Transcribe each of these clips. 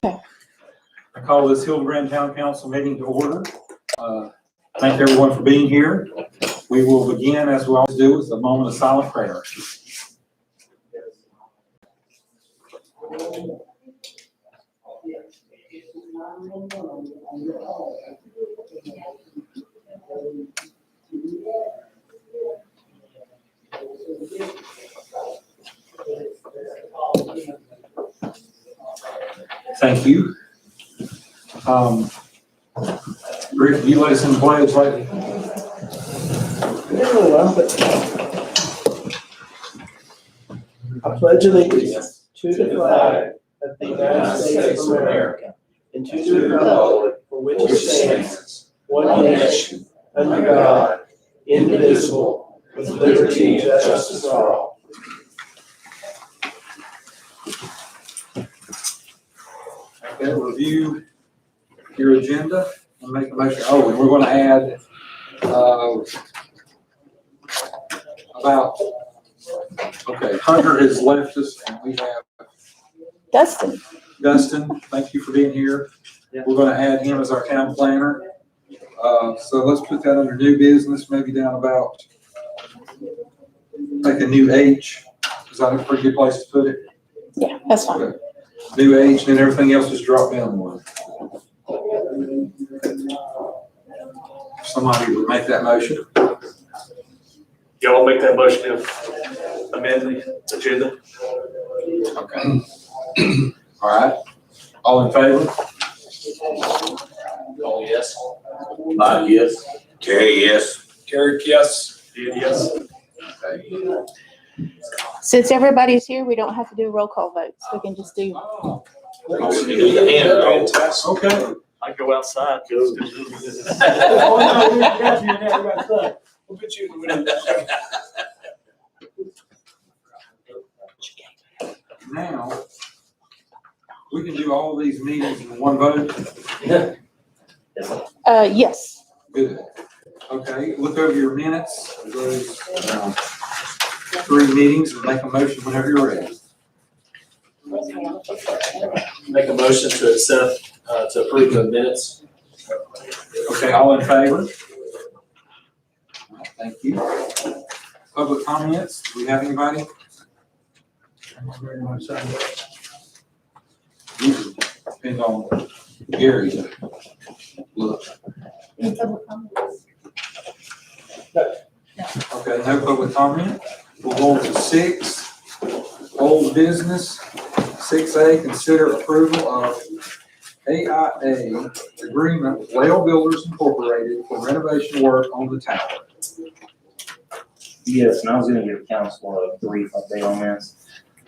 I call this Hildebran Town Council meeting to order. Thank everyone for being here. We will begin, as we always do, with a moment of silent prayer. Thank you. Rick, you let us in the pledge lately? I pledge allegiance to the flag of the United States of America and to the republic for which it stands, one nation, under God, indivisible, with liberty and justice for all. Okay, review your agenda and make a motion. Oh, and we're going to add Hunter has left us, and we have Dustin, thank you for being here. We're going to add him as our town planner. So let's put that under new business, maybe down about like a new H. Is that a pretty good place to put it? Yeah, that's fine. Okay. New H, and then everything else is dropped down one. If somebody would make that motion. Y'all make that motion to amend the agenda? Okay. All right. All in favor? Oh, yes. Mike, yes. Terry, yes. Derek, yes. Did, yes. Okay. Since everybody's here, we don't have to do roll call votes. We can just do. Okay. I go outside. Oh, no, we got you in there, we got stuff. We'll put you in the window. Now, we can do all these meetings in one vote. Yes. Good. Okay, look over your minutes, those 3 meetings, and make a motion whenever you're ready. Make a motion to accept, to approve the minutes. Okay, all in favor? All right, thank you. Public comments, do we have anybody? Usually depend on Gary to look. Okay, no public comment. We'll go on to 6, old business. 6A, consider approval of AIA agreement with Whale Builders Incorporated for renovation work on the tower. Yes, and I was gonna give council a brief update on this.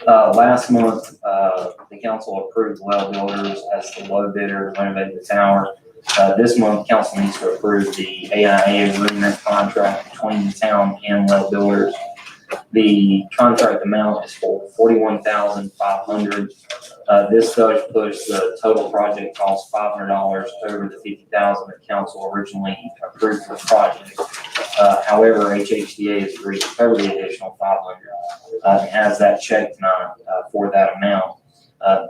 Last month, the council approved Well Builders as the low bidder to renovate the tower. This month, council needs to approve the AIA agreement contract between the town and Well Builders. The contract amount is for $41,500. This does push the total project cost $500 over the $50,000 that council originally approved for the project. However, HHDA has agreed to cover the additional $500 and has that check tonight for that amount.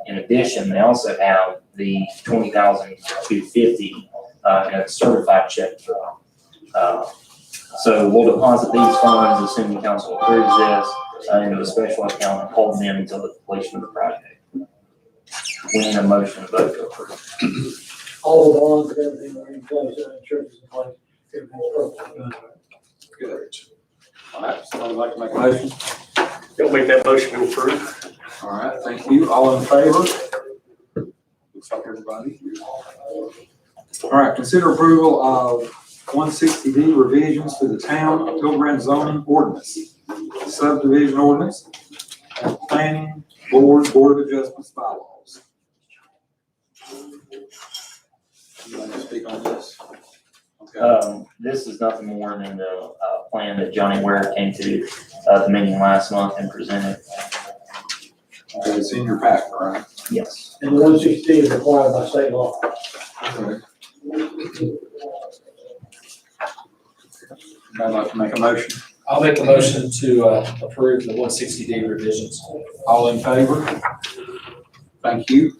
In addition, they also have the $20,250 in a certified check for so we'll deposit these funds, assuming council approves this, into a special account and hold them until the completion of the project. We need a motion to vote to approve. All the bonds, everything are in place, insurance is in place, everything's perfect. Good. All right, someone would like to make a motion? Y'all make that motion to approve. All right, thank you. All in favor? Looks like everybody. All right, consider approval of 160D revisions to the town of Hildebran zoning ordinance, subdivision ordinance, and planning board of adjustments bylaws. You want to speak on this? Okay. This is nothing more than the plan that Johnny Ware came to the meeting last month and presented. Okay, it's in your pack, right? Yes. And the 160 is required by state law. Okay. I'd like to make a motion. I'll make a motion to approve the 160D revisions. All in favor? Thank you.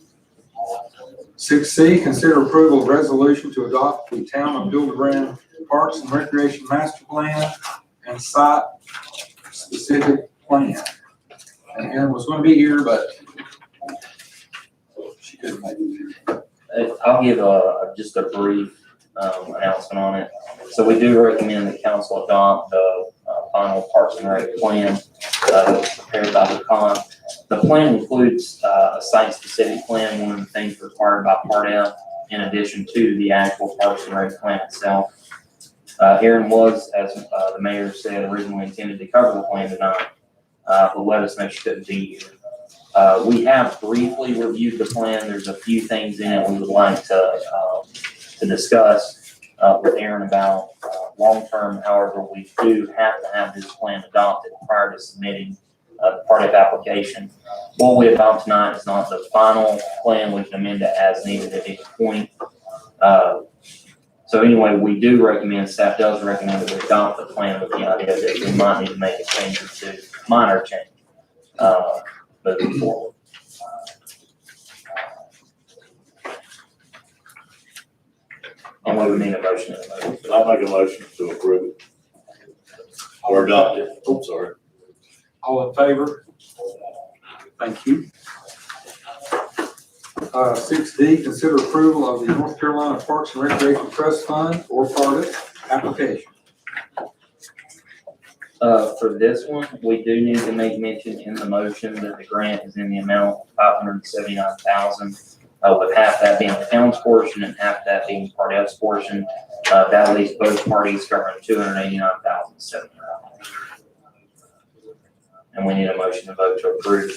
6C, consider approval of resolution to adopt the Town of Hildebran Parks and Recreation Master Plan and site-specific plan. And Erin was gonna be here, but she couldn't make it. I'll give just a brief announcement on it. So we do recommend the council adopt the final Parks and Rec plan that was prepared by the con. The plan includes a site-specific plan, one of the things required by Part F, in addition to the actual Parks and Rec plan itself. Aaron was, as the mayor said, originally intended to cover the plan tonight, but let us know she couldn't be here. We have briefly reviewed the plan. There's a few things in it we would like to discuss with Aaron about long-term. However, we do have to have this plan adopted prior to submitting the Part F application. What we adopt tonight is not the final plan. We can amend it as needed at any point. So anyway, we do recommend, staff does recommend that we adopt the plan with the idea that we might need to make a change or two, minor change, moving forward. And we would need a motion. I'll make a motion to approve it. Or adopt it, I'm sorry. All in favor? Thank you. 6D, consider approval of the North Carolina Parks and Recreation Trust Fund or PARTIC application. For this one, we do need to make mention in the motion that the grant is in the amount of $579,000, with half that being the town's portion and half that being Part F's portion. That leaves both parties covering $289,700. And we need a motion to vote to approve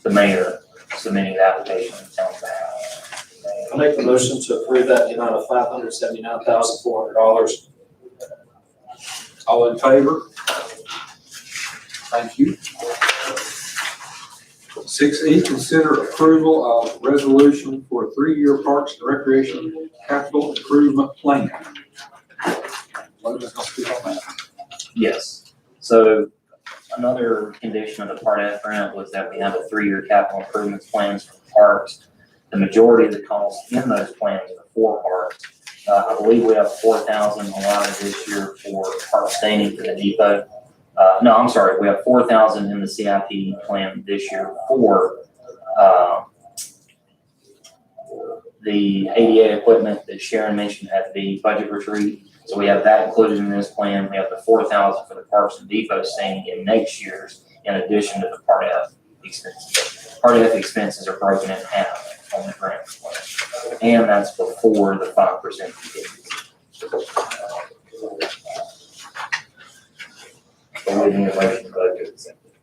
the mayor submitting the application on the town's behalf. I make the motion to approve that in the amount of $579,400. All in favor? Thank you. 6E, consider approval of resolution for a 3-year Parks and Recreation Capital Improvement Plan. Logan's gonna speak on that. Yes. So another condition of the Part F grant was that we have a 3-year capital improvements plans for parks. The majority of the costs in those plans are for parks. I believe we have 4,000 allotted this year for park staining for the depot. No, I'm sorry, we have 4,000 in the CIP plan this year for the ADA equipment that Sharon mentioned at the budget retreat. So we have that included in this plan. We have the 4,000 for the parks and depot staining in next year's, in addition to the Part F expenses. Part F expenses are broken in half on the grant plan, and that's before the 5% contingency. So we need a motion to vote to accept it.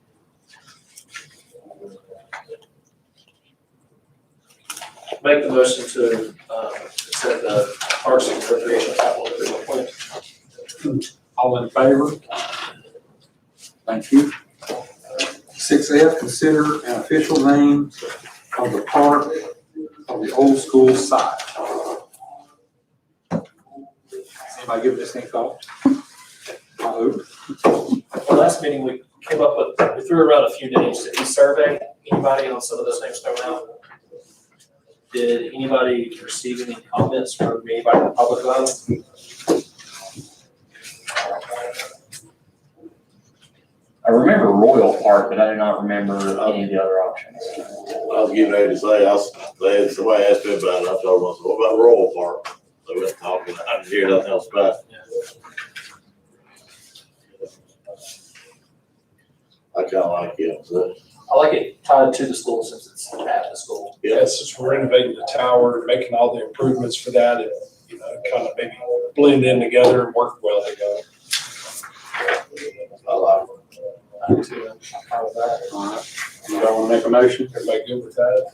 Make the motion to accept the Parks and Recreation Capital Improvement Plan. All in favor? Thank you. 6F, consider an official name of the park of the old school site. Anybody give this any thought? Last meeting, we came up with, we threw around a few names. Did we survey anybody on some of those names thrown out? Did anybody receive any comments from anybody in the public about it? I remember Royal Park, but I do not remember any of the other options. I was getting ready to say, somebody asked me about it, I told them, I said, what about Royal Park? They went talking, I didn't hear nothing else about it. I kinda like it, so. I like it tied to the school since it's at the school. Yes, it's renovating the tower, making all the improvements for that, and, kind of maybe blend in together and work well together. I like it. I do too. I'm fine with that. All right. You don't want to make a motion? Everybody good with that?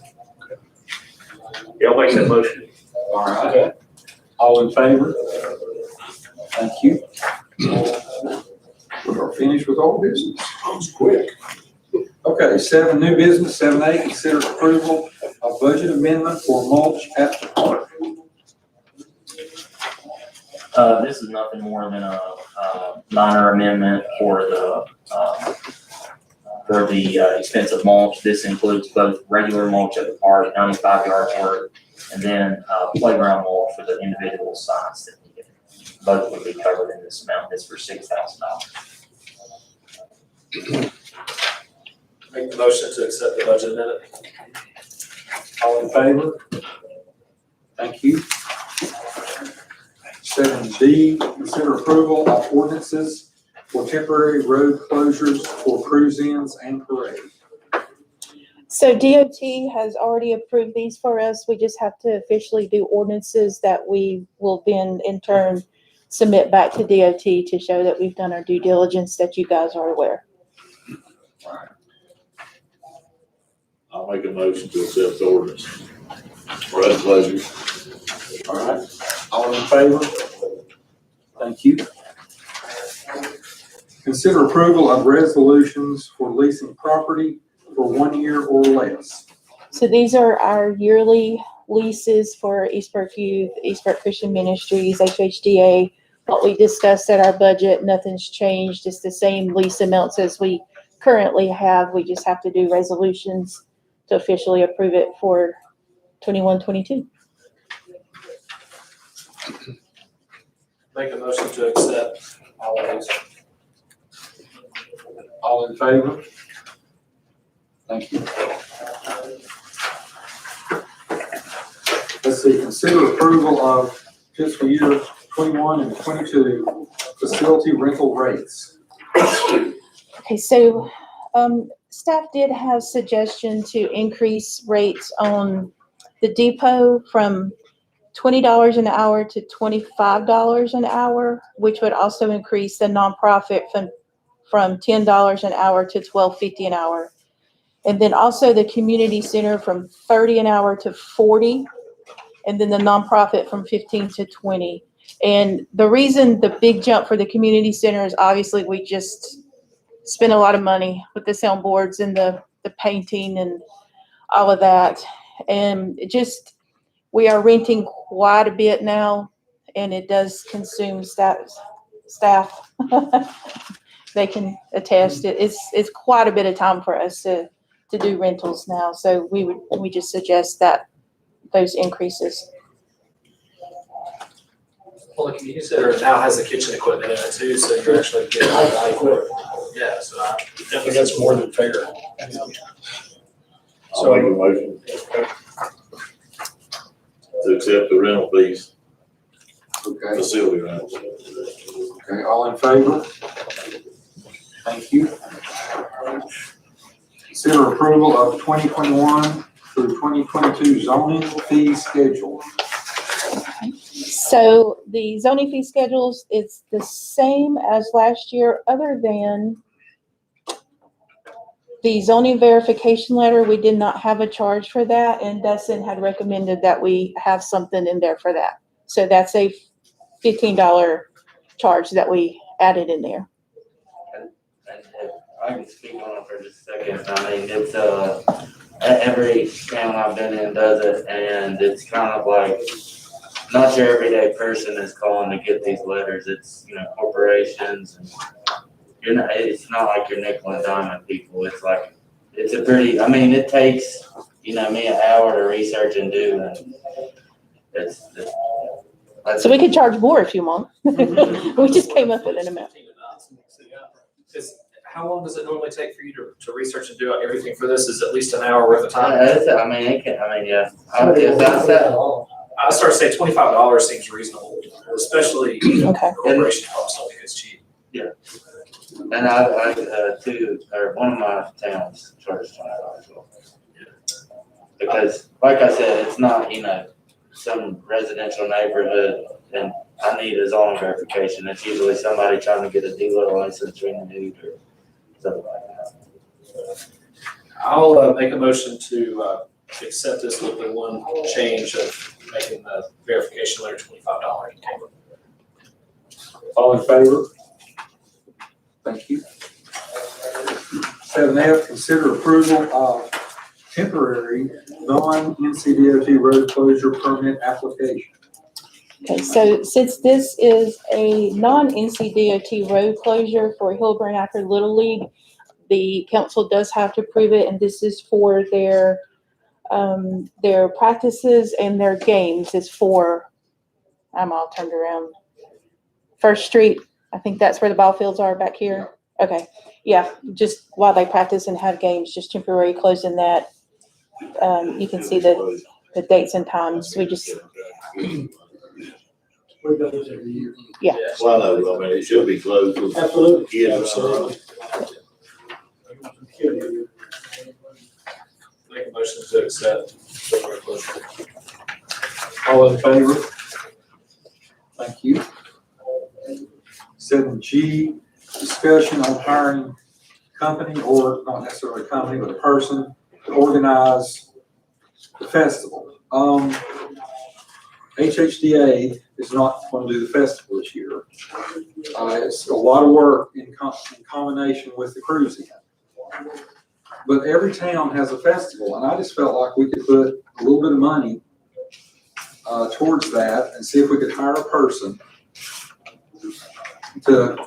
Yeah, I'll make that motion. All right. Okay. All in favor? Thank you. We are finished with all business. That was quick. Okay, 7, new business. 7A, consider approval of budget amendment for mulch at the park. This is nothing more than a minor amendment for the for the expensive mulch. This includes both regular mulch at the park, 95 yards worth, and then playground mulch for the individual sites that need it. Both would be covered in this amount. This for $6,000. Make the motion to accept the budget amendment. All in favor? Thank you. 7D, consider approval of ordinances for temporary road closures for cruise-ins and parades. So DOT has already approved these for us. We just have to officially do ordinances that we will then in turn submit back to DOT to show that we've done our due diligence, that you guys are aware. I'll make a motion to accept the ordinance. Road closure. All right, all in favor? Thank you. Consider approval of resolutions for leasing property for 1 year or less. So these are our yearly leases for Eastbrook Youth, Eastbrook Christian Ministries, HHDA. What we discussed at our budget, nothing's changed. It's the same lease amounts as we currently have. We just have to do resolutions to officially approve it for 21-22. Make a motion to accept all of these. All in favor? Thank you. Let's see, consider approval of fiscal year 21 and 22 facility rental rates. Okay, so staff did have suggestion to increase rates on the depot from $20 an hour to $25 an hour, which would also increase the nonprofit from $10 an hour to $12.50 an hour. And then also the community center from $30 an hour to $40, and then the nonprofit from $15 to $20. And the reason the big jump for the community center is obviously we just spent a lot of money with the soundboards and the painting and all of that. And it just, we are renting quite a bit now, and it does consume staff. They can attest it. It's quite a bit of time for us to do rentals now. So we just suggest that those increases. Well, the community center now has the kitchen equipment in it too, so you're actually getting a value for it. Yeah, so I think that's more than fair. I'll make a motion to accept the rental fees, Okay, facility rentals. okay, all in favor? Thank you. Consider approval of 2021 through 2022 zoning fee schedule. So the zoning fee schedules, it's the same as last year, other than the zoning verification letter. We did not have a charge for that, and Dustin had recommended that we have something in there for that. So that's a $15 charge that we added in there. I can speak on it for just a second. I mean, it's, every town I've been in does it, and it's kind of like, not your everyday person is calling to get these letters. It's, corporations, and it's not like your nickel and diamond people. It's like, it's a pretty, I mean, it takes, me an hour to research and do, and So we could charge more if you want. We just came up with an amount. How long does it normally take for you to research and do everything for this? Is at least an hour worth of time? yeah. Yeah. I start saying $25 seems reasonable, especially Okay. corporation costs. I think it's cheap. And one of my towns charges $20. Because, like I said, it's not, some residential neighborhood, and I need a zoning verification. It's usually somebody trying to get a dealer license renewed or something like that. I'll make a motion to accept this with the one change of making the verification letter $25. All in favor? Thank you. 7F, consider approval of temporary non-NCDOT road closure permit application. Okay, so since this is a non-NCDOT road closure for Hildebran Little League, the council does have to approve it, and this is for their practices and their games is for, I'm all turned around, First Street. I think that's where the ball fields are back here. Okay, yeah, just while they practice and have games, just temporary closing that. You can see the dates and times. We just, We're those every year. Yeah. Well, no, I mean, it should be closed. to Absolutely. kids. Make a motion to accept. All in favor? Thank you. 7G, discussion on hiring company, or not necessarily a company, but a person to organize the festival. HHDA is not going to do the festival this year. It's a lot of work in combination with the cruising. But every town has a festival, and I just felt like we could put a little bit of money towards that and see if we could hire a person to,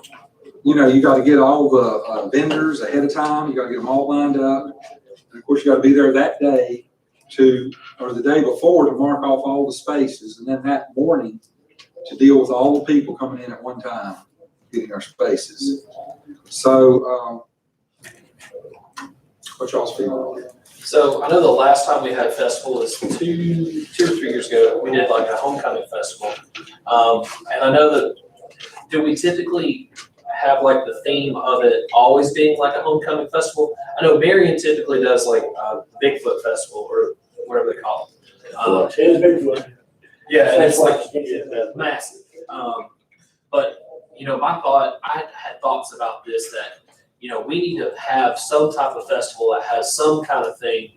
you got to get all the vendors ahead of time. You got to get them all lined up. And of course, you got to be there that day or the day before to mark off all the spaces. And then that morning to deal with all the people coming in at one time, getting our spaces. So, what y'all's feeling on it? So I know the last time we had a festival was two or 3 years ago. We did like a homecoming festival. And I know that, do we typically have like the theme of it always being like a homecoming festival? I know Marion typically does like the Bigfoot Festival or whatever they call it. It is Bigfoot. Yeah, and it's like Yeah. massive. But, my thought, I had thoughts about this that, we need to have some type of festival that has some kind of thing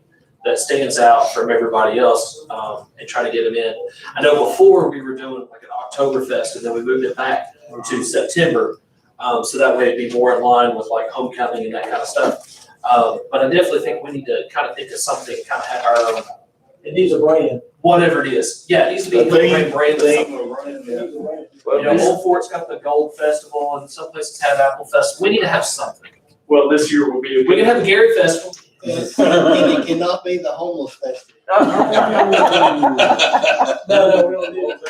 that stands out from everybody else, and try to get them in. I know before we were doing like an Oktoberfest, and then we moved it back to September. So that way it'd be more in line with like homecoming and that kind of stuff. But I definitely think we need to kind of think of something, kind of have our own, It needs a brand. whatever it is. Yeah, it needs to be a brand of something. Old Fort's got the Gold Festival, and some places have Apple Festival. We need to have something. Well, this year will be a We can have a Gary Festival. It cannot be the homeless festival. No, we don't need it.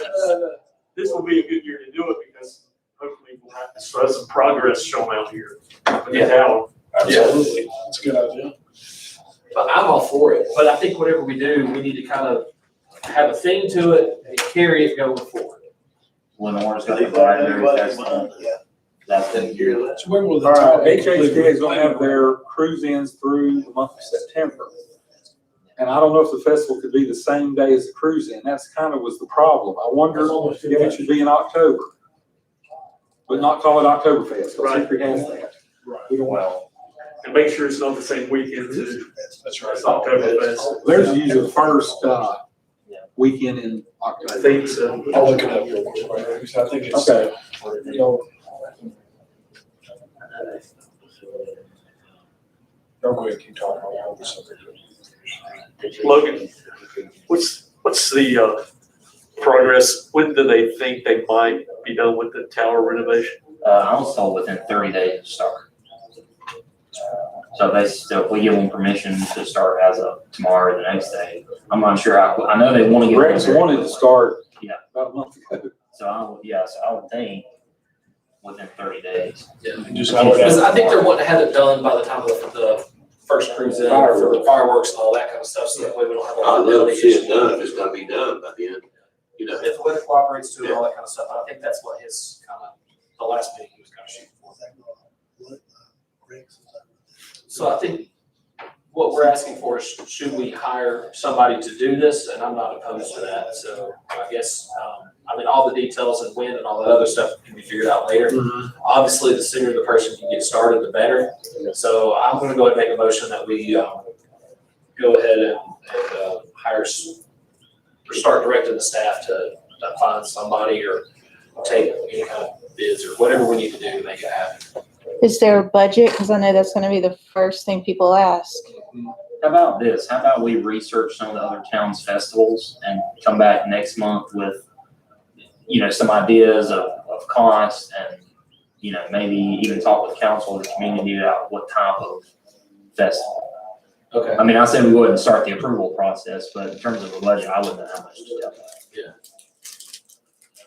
This will be a good year to do it because hopefully we'll have some progress shown out here with the town. Absolutely. That's a good idea. But I'm all for it. But I think whatever we do, we need to kind of have a thing to it and carry it going forward. Lenore's got the Blackberry Festival. Yeah. That's Didn't hear that. So when will the All town right, HHDA complete is going to have their cruise-ins through the month of September. And I don't know if the festival could be the same day as the cruise-in. That's kind of was the problem. I wonder if it should be in October. But not call it Oktoberfest, because Hickory has that. Right. We don't want, Well, and make sure it's not the same weekend as That's right. Oktoberfest. there's usually the first weekend in I October. think so. I'll look it up real quick. I think it's, Okay. Y'all go ahead, keep talking. I'll hold this up. Logan, what's the progress? When do they think they might be done with the tower renovation? I was told within 30 days to start. So if we give them permission to start as of tomorrow or the next day, I'm not sure I know they want to get. Rex wanted to start Yeah. about a month ago. So I would think within 30 days. Just Because I think they're wanting to have it done by the time of the first cruise in for the fireworks and all that kind of stuff, so that way we don't have a lot I'd of love to see issues. it done, if it's gonna be done by the end, If the weather cooperates to it, all that kind of stuff, I think that's what his kind of, the last meeting he was kind of shooting for. So I think what we're asking for is, should we hire somebody to do this? And I'm not opposed to that, so I guess, all the details and when and all that other stuff can be figured out later. Obviously, the sooner the person can get started, the better. So I'm gonna go ahead and make a motion that we, go ahead and hire, or start directing the staff to find somebody or take any kind of bids or whatever we need to do to make it happen. is there a budget? Because I know that's going to be the first thing people ask. How about this? How about we research some of the other towns' festivals and come back next month with, some ideas of cost and, maybe even talk with council and the community about what type of festival. Okay. I mean, I said we go ahead and start the approval process, but in terms of the budget, I wouldn't know how much to tell you.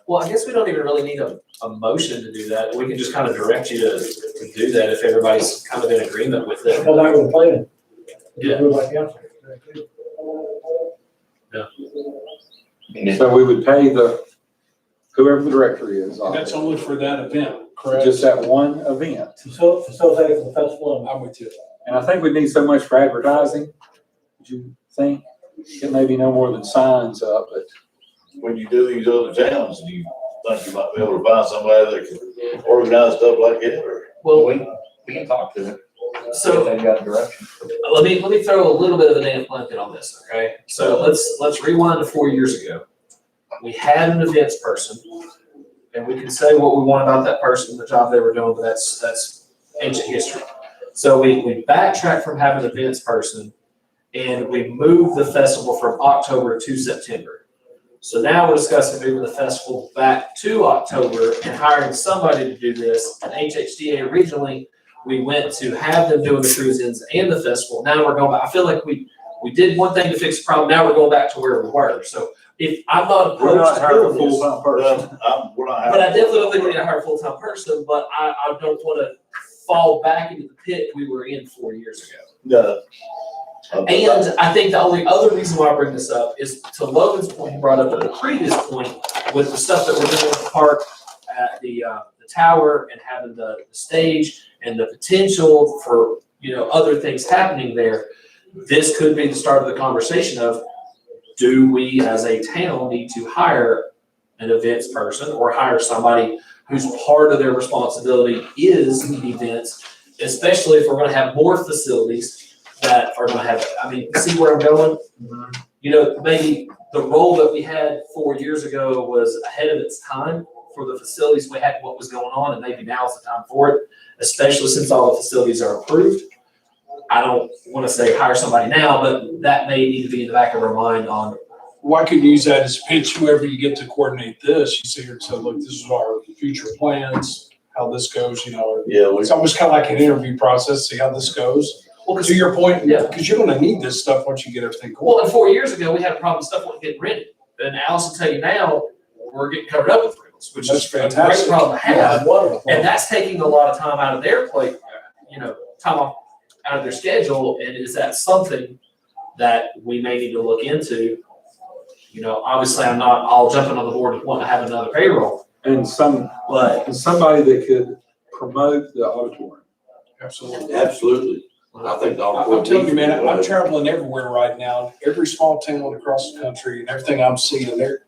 Well, I guess we don't even really need a motion to do that. We can just kind of direct you to do that if everybody's kind of in agreement with it. Go back with the plan. Yeah. Go back out. So we would pay whoever the director is. And that's only for that event, correct? Just that one event. Facilitating for the festival. I'm with you. And I think we need so much for advertising. Would you think? It may be no more than signs up, but When you do these other towns, do you think you might be able to find somebody that can organize stuff like that, or? Well, We can talk to them. so If they've got direction. let me throw a little bit of an Dan Plimpton on this, okay? So let's rewind to 4 years ago. We had an events person, and we can say what we want about that person, the job they were doing, but that's ancient history. So we backtracked from having an events person, and we moved the festival from October to September. So now we're discussing moving the festival back to October and hiring somebody to do this. And HHDA originally, we went to have them doing the cruise-ins and the festival. Now we're going back. I feel like we did one thing to fix the problem. Now we're going back to where we were. So if I'm not we're not opposed to hiring a doing this, full-time person. We're not but I having. definitely don't think we need to hire a full-time person, but I don't want to fall back into the pit we were in 4 years ago. No. And I think the only other reason why I bring this up is to Logan's point, he brought up at a previous point with the stuff that we're doing at the park, at the tower, and having the stage and the potential for, other things happening there. This could be the start of the conversation of, do we as a town need to hire an events person or hire somebody whose part of their responsibility is events, especially if we're going to have more facilities that are gonna have, see where I'm going? Maybe the role that we had 4 years ago was ahead of its time for the facilities we had, what was going on, and maybe now's the time for it, especially since all the facilities are approved. I don't wanna say hire somebody now, but that may need to be in the back of our mind on. Well, I could use that as a pitch, whoever you get to coordinate this, you sit here and say, look, this is our future plans, how this goes, Yeah, It's almost kind of like an interview process, see how this goes. Well, To your point, Yeah. because you're gonna need this stuff once you get everything Well, going. and 4 years ago, we had a problem, stuff wasn't getting rented. And Alice will tell you now, we're getting covered up with rentals, which That's is a great fantastic. problem to have. Yeah, wonderful. And that's taking a lot of time out of their plate, time off out of their schedule. And is that something that we may need to look into? Obviously I'm not all jumping on the board and wanting to have another payroll, And but somebody that could promote the auditorium. Absolutely. absolutely. I think the. I'm telling you, man, I'm traveling everywhere right now, every small town across the country, and everything I'm seeing there,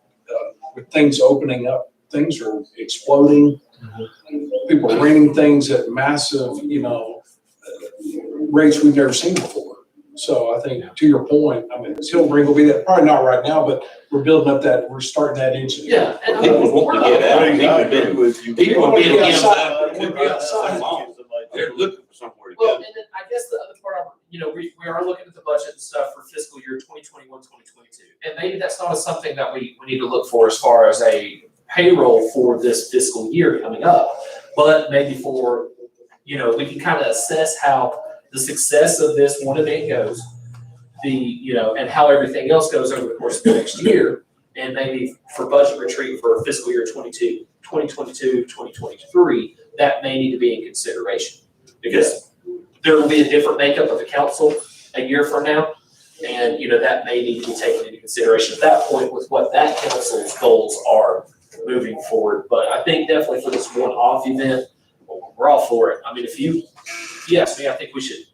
with things opening up, things are exploding. People are renting things at massive, rates we've never seen before. So I think, to your point, Hildebran will be that, probably not right now, but we're building up that, we're starting that engine. yeah. And People want to get out. People want to get outside. They're looking for somewhere to Well, go. and then I guess the other part, we are looking at the budget and stuff for fiscal year 2021, 2022. And maybe that's not something that we need to look for as far as a payroll for this fiscal year coming up. But maybe for, we can kind of assess how the success of this one event goes, and how everything else goes over the course of the next year. And maybe for budget retreat for fiscal year 2022, 2023, that may need to be in consideration. Because there will be a different makeup of the council a year from now. And, that may need to be taken into consideration at that point with what that council's goals are moving forward. But I think definitely for this one-off event, we're all for it. If you ask me, I think we should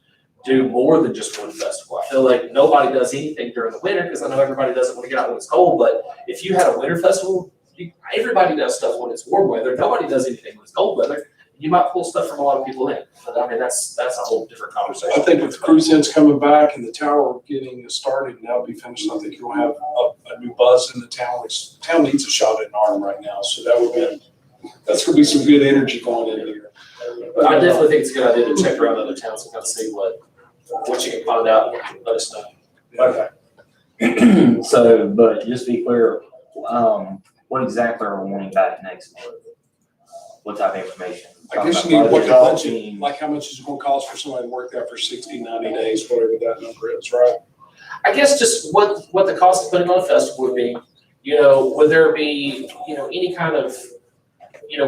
do more than just one festival. I feel like nobody does anything during the winter because I know everybody doesn't want to get out when it's cold. But if you had a winter festival, everybody does stuff when it's warm weather. Nobody does anything when it's cold weather. You might pull stuff from a lot of people in. But that's a whole different conversation. I think with the cruise ins coming back and the tower getting started and that'll be finished, I think you'll have a new buzz in the town, which the town needs a shot in the arm right now. So that's gonna be some good energy going in here. But I definitely think it's a good idea to check around other towns and kind of see what you can find out and let us know. Okay. So, but just to be clear, what exactly are we wanting back next month? what type of information? I guess you need what the budget, like how much is it gonna cost for somebody to work that for 60, 90 days, whatever that number is, right? I guess just what the cost of putting on a festival would be, would there be, any kind of,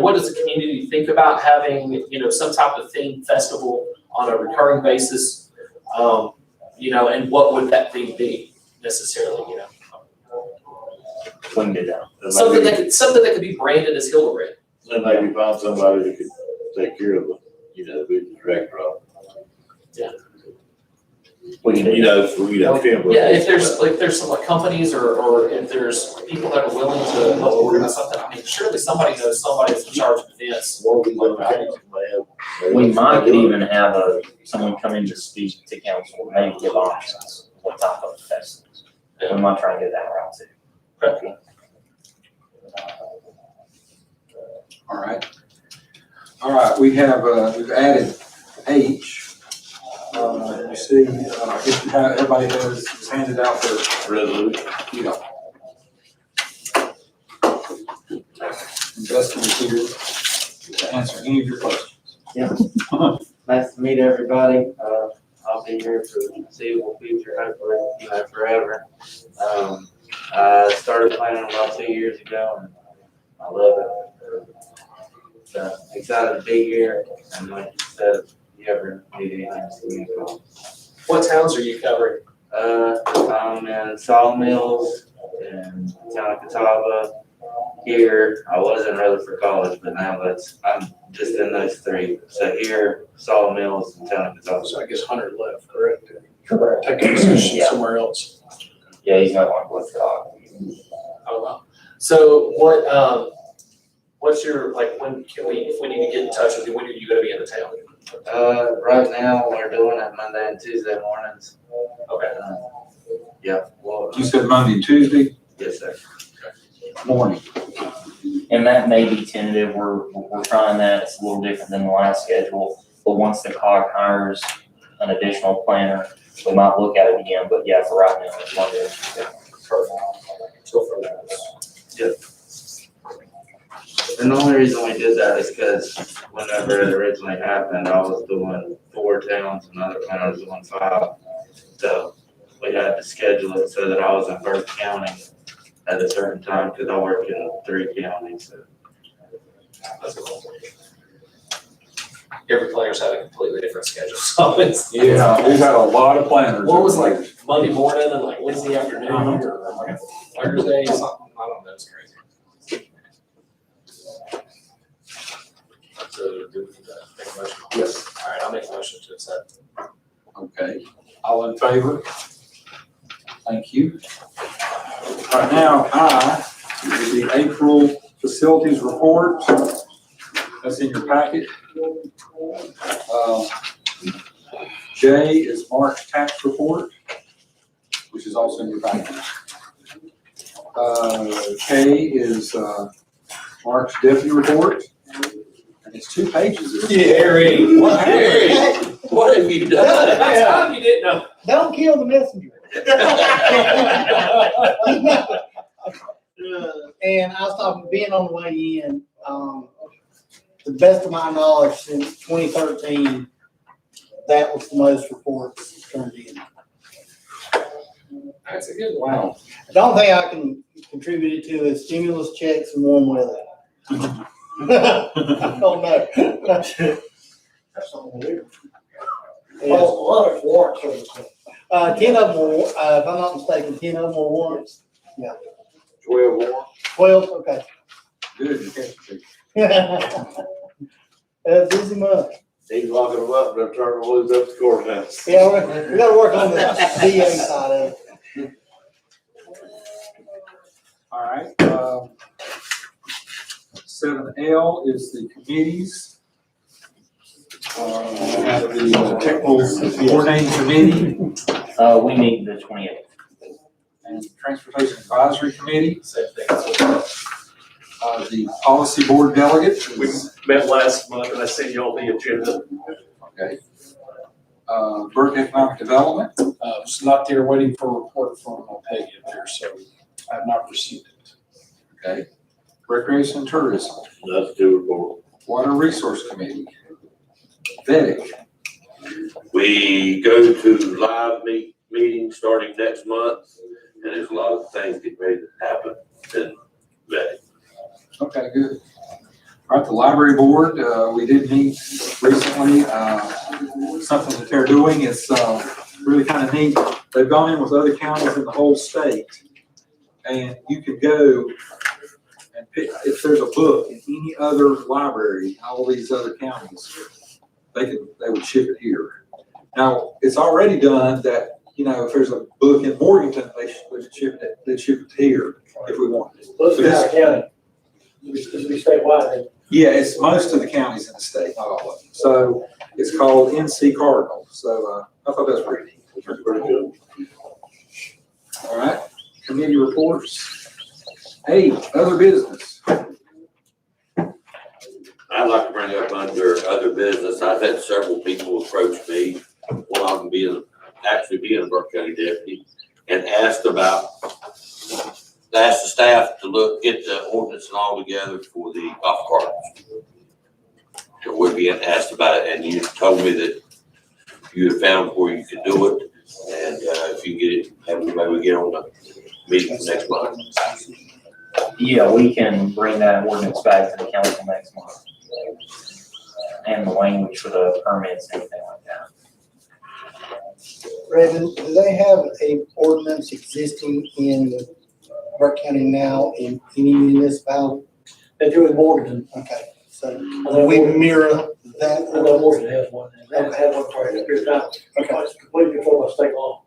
what does the community think about having, some type of themed festival on a recurring basis? And what would that theme be necessarily, When did that? Something that could be branded as Hildebran. Then maybe find somebody that could take care of it, be the director of We can do it. Camera. Yeah, if there's some like companies or if there's people that are willing to help organize something, I mean, surely somebody knows somebody that's in charge of events. We might could even have someone come in to speak to council, maybe give options, what type of festivals. We might try and go that route too. Okay. All right, we've added H. You see, I guess everybody has handed out their Resolution. Yeah. And Dustin is here to answer any of your questions. Nice to meet everybody. I'll be here for the foreseeable future, hopefully, forever. I started planning about 2 years ago and I love it. So excited to be here, and like you said, if you ever need anything, just give me a call. What towns are you covering? I'm in Sawmills and Town of Catawba. Here, I was in Rutherford College, but now I'm just in those three. So here, Sawmills and Town of Catawba. So I guess 100 left, correct? Correct. Taking a position Yeah. somewhere else. Yeah, he's not like what's God. Oh, wow. So what's your, like, if we need to get in touch with you, when are you gonna be in the town? Right now, we're doing it Monday and Tuesday mornings. Okay. Yeah, well, You said Monday and Tuesday yes, sir. morning. And that may be tentative, we're trying that, it's a little different than the last schedule. But once the COG hires an additional planner, we might look at it again, but yeah, for right now, it's Monday. Till further notice. And the only reason we did that is because whenever it originally happened, I was doing 4 towns and other planner was doing 5. So we had to schedule it so that I was in Burke County at a certain time because I work in 3 counties. So. That's cool. Every player's had a completely different schedule, so it's. Yeah, we've had a lot of planners. What was like Monday morning and like Wednesday afternoon or like Thursday, something, I don't know, it's crazy. So do we need to make a motion? Yes. All right, I'll make a motion to accept. Okay, all in favor? Thank you. All right, now, I, the April facilities report, that's in your packet. J is March tax report, which is also in your packet. K is March deputy report, and it's 2 pages. Gary, what have you done? How come you didn't know? Don't kill the messenger. And I was talking, being on the way in, to the best of my knowledge, since 2013, that was the most reports turned in. That's a good one. Wow. The only thing I can contribute it to is stimulus checks and warm weather. I don't know. That's not weird. Well, what is warrants? 10 of them were, if I'm not mistaken, 10 of them were warrants. 12 more. 12, okay. Good, you catch it. Busy month. He's locking them up, they're turning loose up the courthouse. Yeah, we gotta work on the DA side of it. All right. 7L is the committees. We have the technical coordinating committee We meet the 28th. and transportation advisory committee. Same thing. The policy board delegate. We met last month and I sent you all the agenda. Okay. Burke Economic Development. It's not there waiting for a report from Peggy up there, so I have not received it. Okay. Recreation and Tourism. That's 2 reports. Water Resource Committee. Vedic. We go to live meetings starting next month, and there's a lot of things getting ready to happen in May. Okay, good. All right, the library board, we did meet recently. Something that they're doing is really kind of neat. They've gone in with other counties in the whole state, and you can go and pick, if there's a book in any other library, all these other counties, they would ship it here. Now, it's already done that, you know, if there's a book in Morganton, they'd ship it here if we wanted. Let's be out of county. Let's be statewide. Yeah, it's most of the counties in the state, not all of them. So it's called NC Cardinal. So I thought that's pretty neat. That's pretty good. All right, committee reports. 8, other business. I'd like to bring up under other business, I've had several people approach me, one of them actually being a Burke County deputy, and asked the staff to get the ordinance and all together for the golf carts. So we're being asked about it, and you told me that you had found where you could do it, and if you get it, maybe get on the meeting for next month. Yeah, we can bring that ordinance back to the council next month. And the language for the permits, anything like that. Raven, do they have a ordinance existing in Burke County now in any municipality? They do in Morganton. Okay, so we mirror that. I know Morganton has one. They haven't had one for a period of time. Okay. It's completely controlled by state law.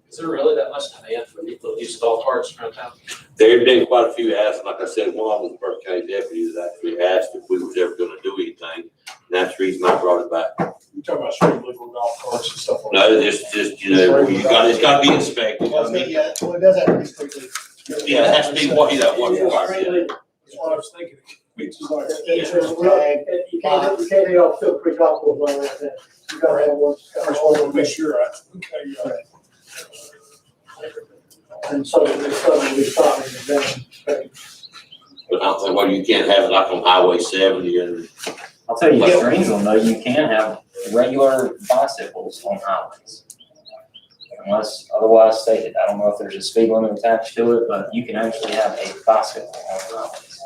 Is there really that much demand for people to use golf carts around town? There have been quite a few asks, like I said, one of them, the Burke County deputy, that actually asked if we was ever gonna do anything, and that's the reason I brought it back. You talking about street legal golf carts and stuff like that? No, it's just, you know, it's gotta be inspected. Well, it does have to be strictly. Yeah, it has to be what, you know, what required. That's what I was thinking. It's just like. You can't have all field free golf course like that. You gotta have one. I just want to make sure okay. And so there's something we start and then. But I think, well, you can't have it like on Highway 70 and. I'll tell you a strange one though, you can have regular bicycles on highways. Unless otherwise stated, I don't know if there's a speed limit attached to it, but you can actually have a bicycle on highways.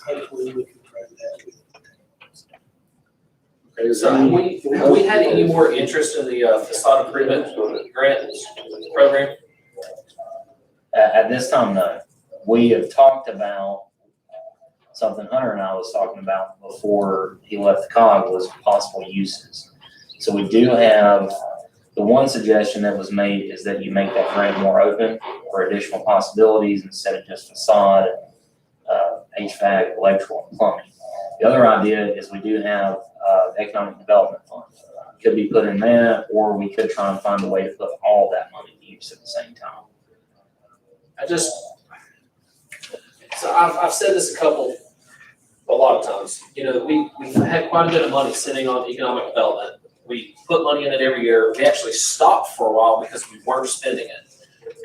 Hopefully we can try that. Okay, So have we had any more interest in the facade improvement grant program? At this time, no. We have talked about something Hunter and I was talking about before he left the COG was possible uses. So we do have, the one suggestion that was made is that you make that grant more open for additional possibilities instead of just facade, HVAC, electrical, and plumbing. The other idea is we do have economic development fund. Could be put in that, or we could try and find a way to put all that money to use at the same time. So I've said this a lot of times, you know, we've had quite a bit of money sitting on economic development. We put money in it every year. We actually stopped for a while because we weren't spending it.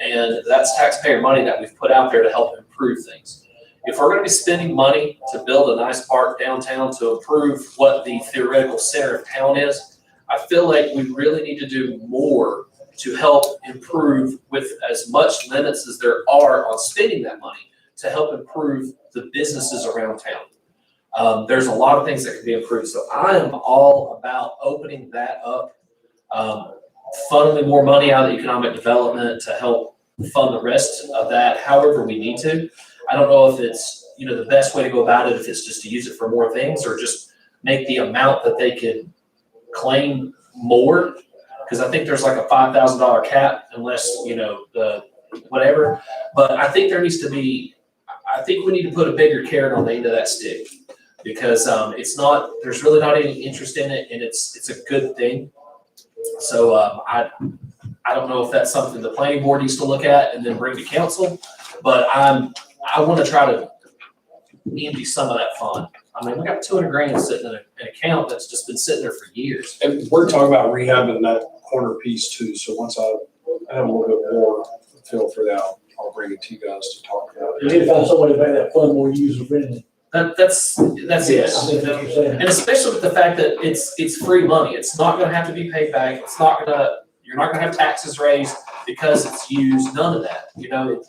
And that's taxpayer money that we've put out there to help improve things. If we're gonna be spending money to build a nice park downtown to improve what the theoretical center of town is, I feel like we really need to do more to help improve with as much limits as there are on spending that money to help improve the businesses around town. There's a lot of things that can be improved. So I am all about opening that up, funneling more money out of economic development to help fund the rest of that however we need to. I don't know if it's, you know, the best way to go about it, if it's just to use it for more things or just make the amount that they could claim more. Because I think there's like a $5,000 cap unless, you know, the whatever. But I think there needs to be, I think we need to put a bigger carrot on the end of that stick. Because it's not, there's really not any interest in it and it's a good thing. So I don't know if that's something the planning board needs to look at and then bring to council, but I want to try to empty some of that fund. I mean, we got 200 grand sitting in an account that's just been sitting there for years. And we're talking about rehabbing that corner piece too, so once I have a little bit more feel for that, I'll bring it to you guys to talk about We need to find somebody to make that fund more user-friendly. That's it. I think that's what you're saying. And especially with the fact that it's free money. It's not gonna have to be paid back. You're not gonna have taxes raised because it's used, none of that, you know?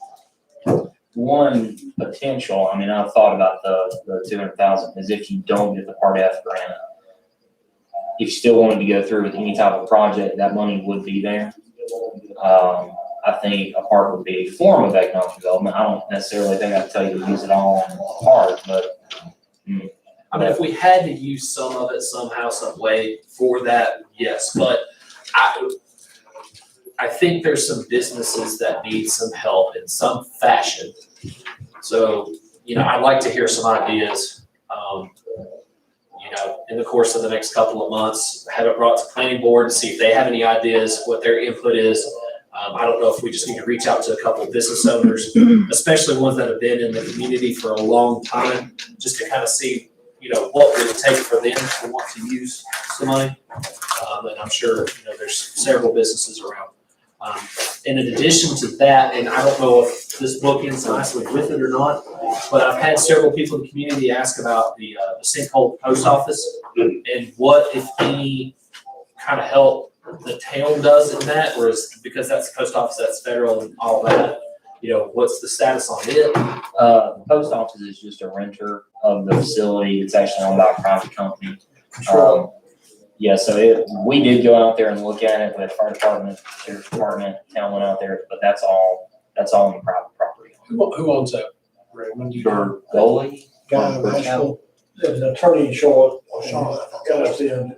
One potential, I mean, I've thought about the 200,000 is if you don't get the Part F grant, if you still wanted to go through with any type of project, that money would be there. I think a park would be a form of economic development. I don't necessarily think I'd tell you to use it all on the park, but. I mean, if we had to use some of it somehow, some way for that, yes, but I think there's some businesses that need some help in some fashion. So, you know, I'd like to hear some ideas, you know, in the course of the next couple of months, have it brought to planning board and see if they have any ideas, what their input is. I don't know if we just need to reach out to a couple of business owners, especially ones that have been in the community for a long time, just to kind of see, you know, what would it take for them to want to use the money. And I'm sure, you know, there's several businesses around. And in addition to that, and I don't know if this bookends nicely with it or not, but I've had several people in the community ask about the sinkhole post office and what, if any, kind of help the town does in that, or is, because that's the post office, that's federal and all that, you know, what's the status on it? The post office is just a renter of the facility. It's actually owned by a private company. Yeah, so we did go out there and look at it, but fire department, sheriff's department, town went out there, but that's all on the private property. Who owns that, Raymond? Do you know? Bergoli? Guy in high school. There's an attorney in Charlotte, got us in.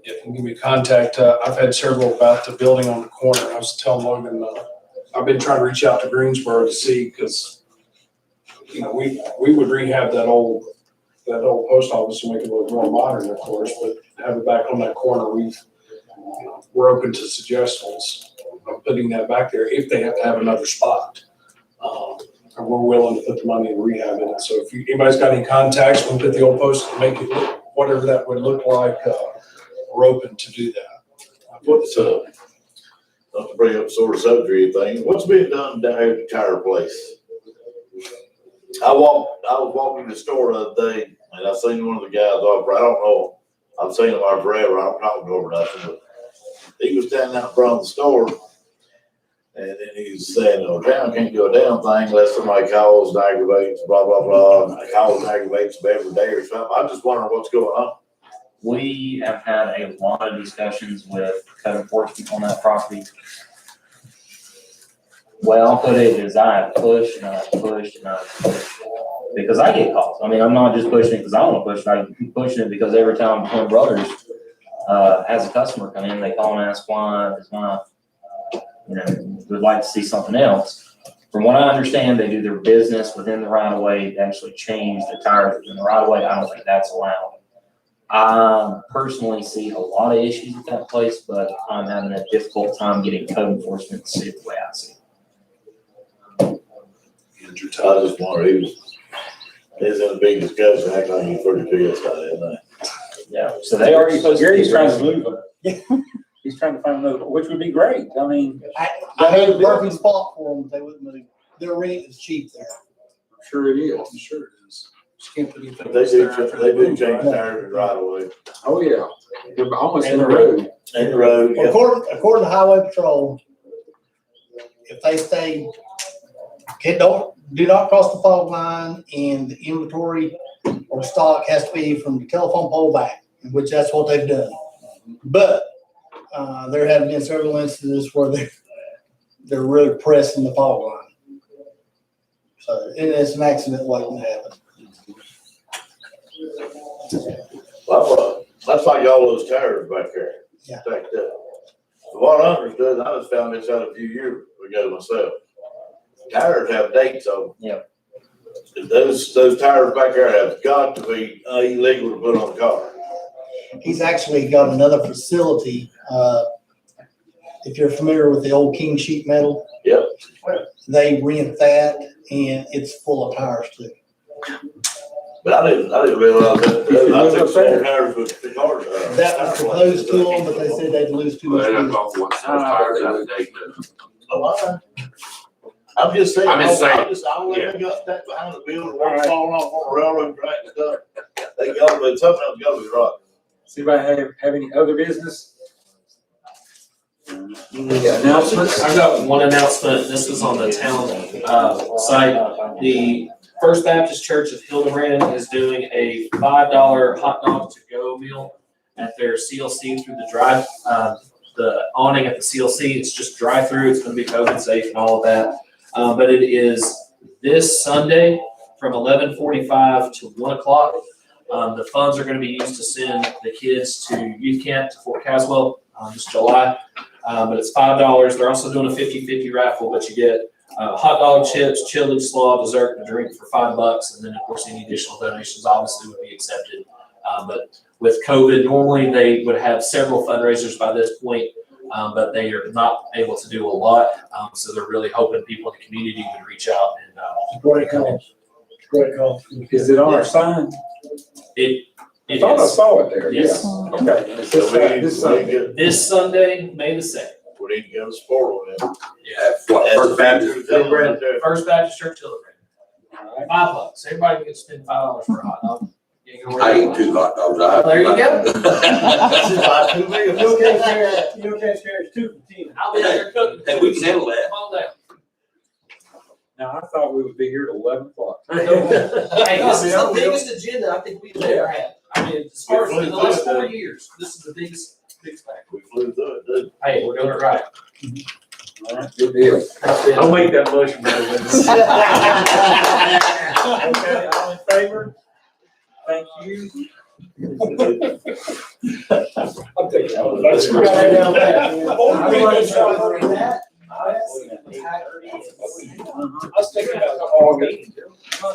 Yeah, can give me a contact. I've had several about the building on the corner. I was telling Logan, I've been trying to reach out to Greensboro to see, because, you know, we would rehab that old post office and make it look more modern, of course, but have it back on that corner. We're open to suggestions of putting that back there if they have to have another spot. And we're willing to put the money in rehab in it. So if anybody's got any contacts, we'll put the old post and make it look, whatever that would look like, we're open to do that. What's, not to bring up sort of subject or anything, what's being done down here at the tire place? I was walking the store the other day and I seen one of the guys over, I don't know, I've seen him out forever, I don't talk to him or nothing, but he was standing out front of the store and then he's saying, "Oh, town can't do a damn thing unless somebody calls and aggravates, blah, blah, blah, and calls and aggravates them every day or something." I'm just wondering what's going on. We have had a lot of discussions with code enforcement on that property. Well, I'll put it as I have pushed and I have pushed and I have pushed. Because I get calls. I mean, I'm not just pushing it because I want to push it. I'm pushing it because every time Twin Brothers has a customer come in, they call and ask why does my, would like to see something else. From what I understand, they do their business within the right of way. They actually change the tires within the right of way. I don't think that's allowed. I personally see a lot of issues at that place, but I'm having a difficult time getting code enforcement to see it the way I see it. I just wonder, he's in a big discussion, acting like he's pretty pissed about it, isn't Yeah, so they already posted. Gary's trying to move them. He's trying to find another, which would be great. I mean, I had a perfect spot for them, they wouldn't move. Their rent is cheap there. I'm sure it is. I'm sure it is. Just can't put anything They else do, there after they do move, change right? tires right away. Oh, yeah. They're almost in And the the road. In the road, yeah. According to Highway Patrol, if they stay, do not cross the fog line, and the inventory or stock has to be from the telephone pole back, which that's what they've done. But there have been several instances where they're really pressing the fog line. So it's an accident waiting to happen. Well, that's like all those tires back there. Yeah. Stacked up. So what I understood, and I just found this out a few years ago myself. Tires have dates on them. Yep. Those tires back there have got to be illegal to put on the car. He's actually got another facility. If you're familiar with the old King sheet metal. Yep. They rent that and it's full of tires too. But I didn't realize that, I think some tires with the cars. That was proposed to them, but they said they'd lose too much. Well, business. that's all one set of tires out of date now. Oh, I'm just saying, I'm just saying, I wouldn't got that behind the building, one falling off on the railroad track and stuff. They gotta be, something else gotta be right. Does anybody have any other business? Any announcements? I've got one announcement. This is on the town, site. The First Baptist Church of Hildebran is doing a $5 hot dog to go meal at their CLC through the drive, the awning at the CLC. It's just drive-through. It's gonna be COVID safe and all of that. But it is this Sunday from 11:45 to 1 o'clock. The funds are gonna be used to send the kids to youth camp to Fort Caswell, this July. But it's $5. They're also doing a 50-50 raffle, but you get hot dog, chips, chili, slaw, dessert, and a drink for $5. And then, of course, any additional donations obviously would be accepted. But with COVID, normally they would have several fundraisers by this point, but they are not able to do a lot. So they're really hoping people in the community would reach out and Great call. Great call. Is it on our sign? it I thought I is saw it there, Yes. yeah. Okay. It's So this Sunday. this Sunday, May the 2nd. We need to get a sport on it. What, First Baptist? First Baptist Church Hildebran. $5. Everybody can spend $5 for a hot dog. You ain't gonna worry I ate about it. 2 hot dogs. I have There you go. You okay, Sheriff? You okay, Sheriff? 2 for 10. I'll be out there cooking. Hey, we can handle that. Come on down. Now, I thought we would be here at 11 o'clock. Hey, this is the biggest agenda I think we've ever had. I mean, as far as in the last 4 years, this is the biggest factor. We flew through it, didn't Hey, we're doing it right. All right, good deal. I'll make that motion, brother. Okay, all in favor? Thank you. I'll take that. That's great. I was thinking about the ball game.